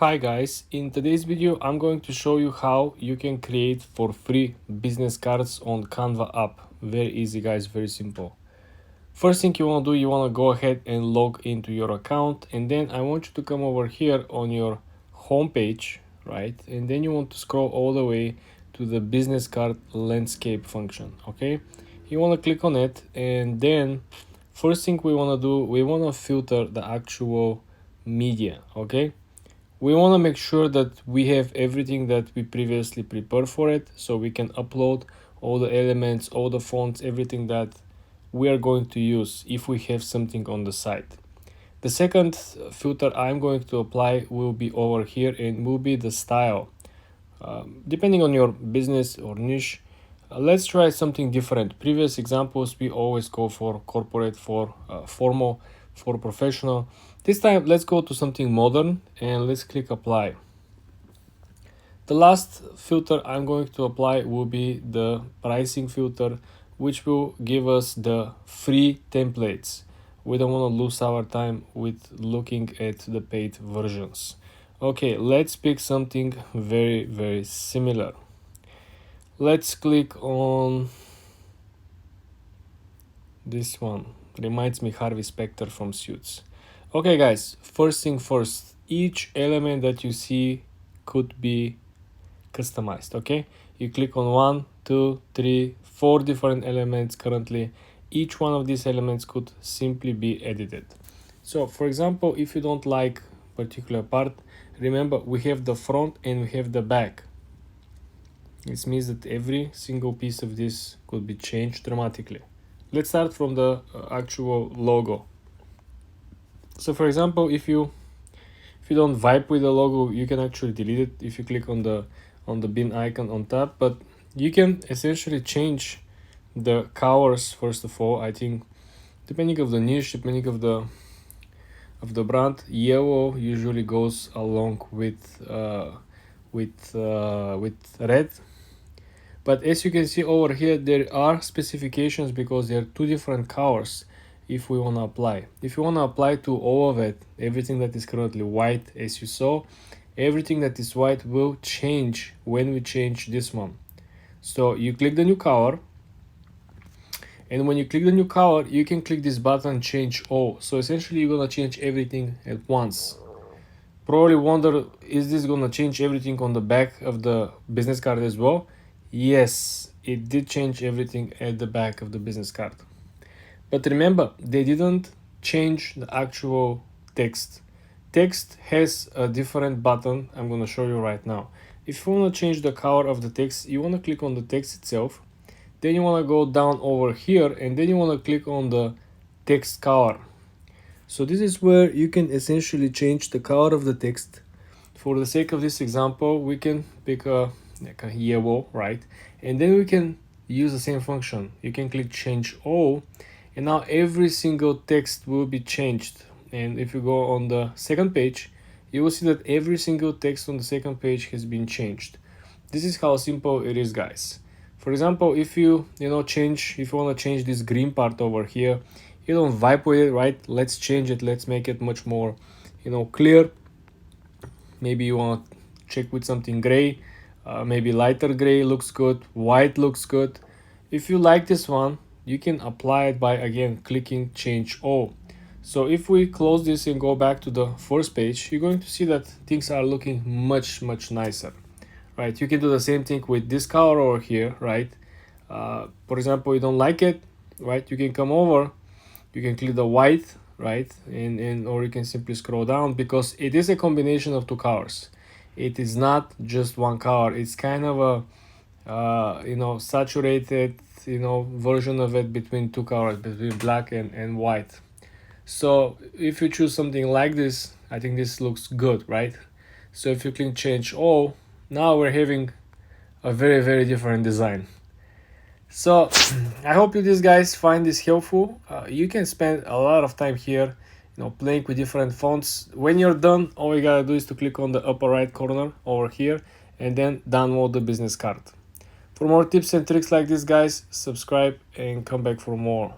Hi guys, in today's video I'm going to show you how you can create for free business cards on Canva app. Very easy guys, very simple. First thing you want to do, you want to go ahead and log into your account, and then I want you to come over here on your home page, right? And then you want to scroll all the way to the business card landscape function, okay? You want to click on it, and then first thing we want to do, we want to filter the actual media, okay? We want to make sure that we have everything that we previously prepared for it, so we can upload all the elements, all the fonts, everything that we are going to use if we have something on the site. The second filter I'm going to apply will be over here and will be the style. Depending on your business or niche, let's try something different. Previous examples, we always go for corporate, for formal, for professional. This time, let's go to something modern and let's click apply. The last filter I'm going to apply will be the pricing filter, which will give us the free templates. We don't want to lose our time with looking at the paid versions. Okay, let's pick something very similar. Let's click on this one. Reminds me Harvey Specter from Suits. Okay guys, first thing first, each element that you see could be customized, okay? You click on 1, 2, 3, 4 different elements currently. Each one of these elements could simply be edited. So for example, if you don't like particular part, remember we have the front and we have the back. This means that every single piece of this could be changed dramatically. Let's start from the actual logo. So for example, if you don't vibe with the logo, you can actually delete it if you click on the bin icon on top. But you can essentially change the colors first of all. I think depending of the niche, depending of the brand, yellow usually goes along with red. But as you can see over here, there are specifications because there are two different colors. If we want to apply, if you want to apply to all of it, everything that is currently white, as you saw, everything that is white will change when we change this one. So you click the new color, and when you click the new color, you can click this button, change all. So essentially you're gonna change everything at once. Probably wonder, is this gonna change everything on the back of the business card as well? Yes, it did change everything at the back of the business card. But remember, they didn't change the actual text. Text has a different button I'm going to show you right now. If you want to change the color of the text, you want to click on the text itself. Then you want to go down over here, and then you want to click on the text color. So this is where you can essentially change the color of the text. For the sake of this example, we can pick like a yellow, right? And then we can use the same function. You can click change all, and now every single text will be changed. And if you go on the second page, you will see that every single text on the second page has been changed. This is how simple it is, guys. For example, if you want to change this green part over here, you don't vibe with it, right? Let's change it. Let's make it much more clear. Maybe you want to check with something gray. Maybe lighter gray looks good, white looks good. If you like this one, you can apply it by again clicking change all. So if we close this and go back to the first page, you're going to see that things are looking much nicer, right? You can do the same thing with this color over here, right? For example, you don't like it, right? You can come over, you can click the white, right? And or you can simply scroll down, because it is a combination of two colors. It is not just one color. It's kind of a saturated version of it between two colors, between black and white. So if you choose something like this, I think this looks good, right? So if you click change all, now we're having a very different design. So I hope you guys find this helpful. You can spend a lot of time here playing with different fonts. When you're done, all you gotta do is to click on the upper right corner over here and then download the business card. For more tips and tricks like this, guys, subscribe and come back for more.